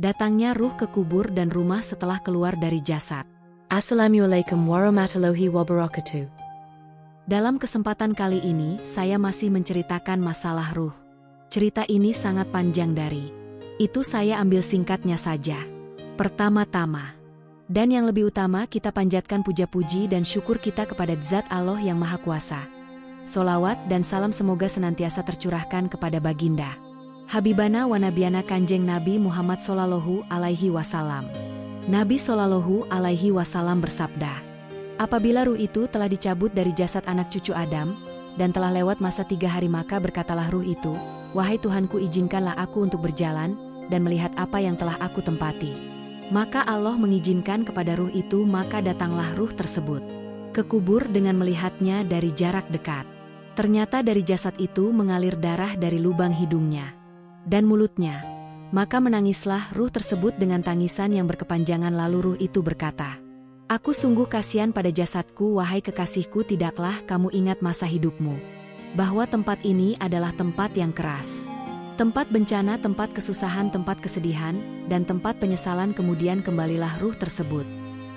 Datangnya ruh ke kubur dan rumah setelah keluar dari jasad. Assalamualaikum warahmatullahi wabarakatuh. Dalam kesempatan kali ini, saya masih menceritakan masalah ruh. Cerita ini sangat panjang itu saya ambil singkatnya saja. Pertama-tama, dan yang lebih utama kita panjatkan puja-puji dan syukur kita kepada Zat Allah yang Maha Kuasa. Solawat dan salam semoga senantiasa tercurahkan kepada Baginda Habibana wa Nabiana Kanjeng Nabi Muhammad Sallallahu Alaihi Wasallam. Nabi Sallallahu Alaihi Wasallam bersabda, apabila ruh itu telah dicabut dari jasad anak cucu Adam, dan telah lewat masa 3 hari maka berkatalah ruh itu, wahai Tuhanku izinkanlah aku untuk berjalan, dan melihat apa yang telah aku tempati. Maka Allah mengizinkan kepada ruh itu maka datanglah ruh tersebut ke kubur dengan melihatnya dari jarak dekat. Ternyata dari jasad itu mengalir darah dari lubang hidungnya dan mulutnya. Maka menangislah ruh tersebut dengan tangisan yang berkepanjangan lalu ruh itu berkata, aku sungguh kasihan pada jasadku wahai kekasihku tidaklah kamu ingat masa hidupmu. Bahwa tempat ini adalah tempat yang keras. Tempat bencana, tempat kesusahan, tempat kesedihan, dan tempat penyesalan kemudian kembalilah ruh tersebut.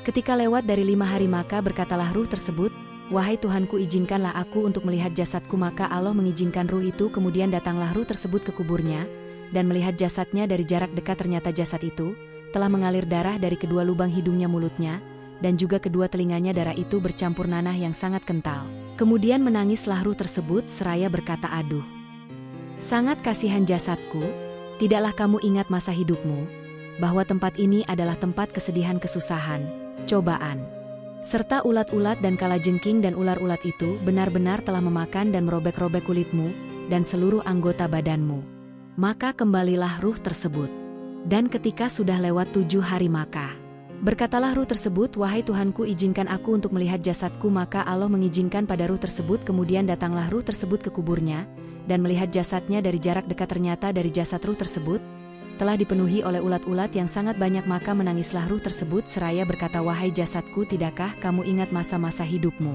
Ketika lewat dari 5 hari maka berkatalah ruh tersebut, wahai Tuhanku izinkanlah aku untuk melihat jasadku maka Allah mengizinkan ruh itu kemudian datanglah ruh tersebut ke kuburnya, dan melihat jasadnya dari jarak dekat ternyata jasad itu telah mengalir darah dari kedua lubang hidungnya mulutnya, dan juga kedua telinganya darah itu bercampur nanah yang sangat kental. Kemudian menangislah ruh tersebut seraya berkata aduh. Sangat kasihan jasadku, tidaklah kamu ingat masa hidupmu, bahwa tempat ini adalah tempat kesedihan kesusahan, cobaan. Serta ulat-ulat dan kalajengking dan ular-ulat itu benar-benar telah memakan dan merobek-robek kulitmu, dan seluruh anggota badanmu. Maka kembalilah ruh tersebut. Dan ketika sudah lewat 7 hari maka berkatalah ruh tersebut, wahai Tuhanku izinkan aku untuk melihat jasadku maka Allah mengizinkan pada ruh tersebut kemudian datanglah ruh tersebut ke kuburnya, dan melihat jasadnya dari jarak dekat ternyata dari jasad ruh tersebut telah dipenuhi oleh ulat-ulat yang sangat banyak maka menangislah ruh tersebut seraya berkata wahai jasadku tidakkah kamu ingat masa-masa hidupmu?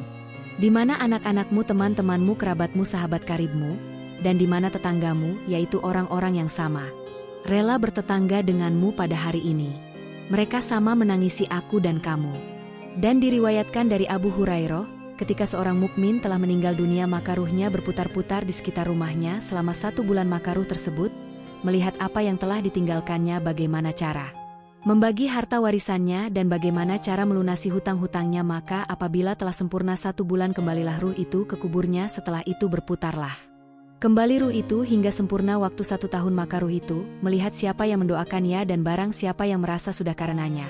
Di mana anak-anakmu, teman-temanmu, kerabatmu, sahabat karibmu, dan di mana tetanggamu, yaitu orang-orang yang sama rela bertetangga denganmu pada hari ini. Mereka sama menangisi aku dan kamu. Dan diriwayatkan dari Abu Hurairah, ketika seorang mukmin telah meninggal dunia maka ruhnya berputar-putar di sekitar rumahnya selama 1 bulan maka ruh tersebut melihat apa yang telah ditinggalkannya bagaimana cara membagi harta warisannya dan bagaimana cara melunasi hutang-hutangnya maka apabila telah sempurna 1 bulan kembalilah ruh itu ke kuburnya setelah itu berputarlah kembali ruh itu hingga sempurna waktu 1 tahun maka ruh itu melihat siapa yang mendoakannya dan barang siapa yang merasa sudah karenanya.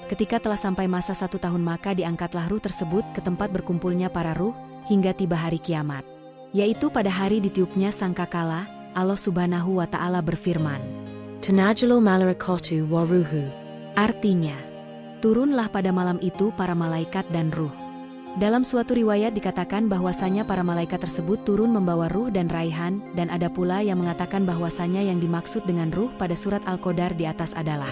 Ketika telah sampai masa 1 tahun maka diangkatlah ruh tersebut ke tempat berkumpulnya para ruh hingga tiba hari kiamat. Yaitu pada hari ditiupnya sangkakala, Allah Subhanahu wa Ta'ala berfirman, Tanajjalul malaikatu wa ruhu. Artinya, turunlah pada malam itu para malaikat dan ruh. Dalam suatu riwayat dikatakan bahwasanya para malaikat tersebut turun membawa ruh dan raihan, dan ada pula yang mengatakan bahwasanya yang dimaksud dengan ruh pada surat Al-Qadar di atas adalah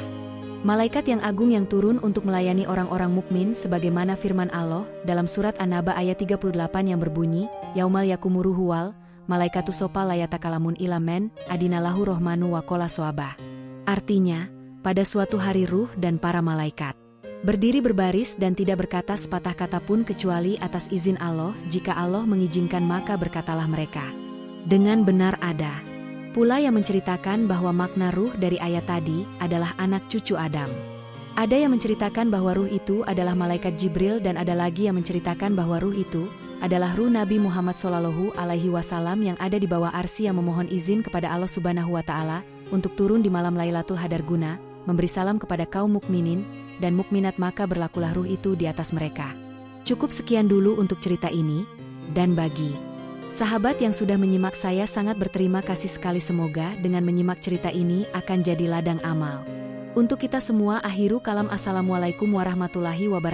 malaikat yang agung yang turun untuk melayani orang-orang mukmin sebagaimana firman Allah dalam surat An-Naba ayat 38 yang berbunyi, Yaumal yakumu ruhu wal malaikatu sopa layatakalamun ilamen adinalahu rohmanu wa kola soabah. Artinya, pada suatu hari ruh dan para malaikat berdiri berbaris dan tidak berkata sepatah kata pun kecuali atas izin Allah. Jika Allah mengizinkan maka berkatalah mereka. Dengan benar ada pula yang menceritakan bahwa makna ruh dari ayat tadi adalah anak cucu Adam. Ada yang menceritakan bahwa ruh itu adalah malaikat Jibril dan ada lagi yang menceritakan bahwa ruh itu adalah ruh Nabi Muhammad Sallallahu Alaihi Wasallam yang ada di bawah arsy yang memohon izin kepada Allah Subhanahu wa Ta'ala untuk turun di malam Lailatul Qadar guna memberi salam kepada kaum mukminin dan mukminat maka berlakulah ruh itu di atas mereka. Cukup sekian dulu untuk cerita ini, dan bagi sahabat yang sudah menyimak saya sangat berterima kasih sekali semoga dengan menyimak cerita ini akan jadi ladang amal. Untuk kita semua akhiru kalam assalamualaikum warahmatullahi wabarakatuh.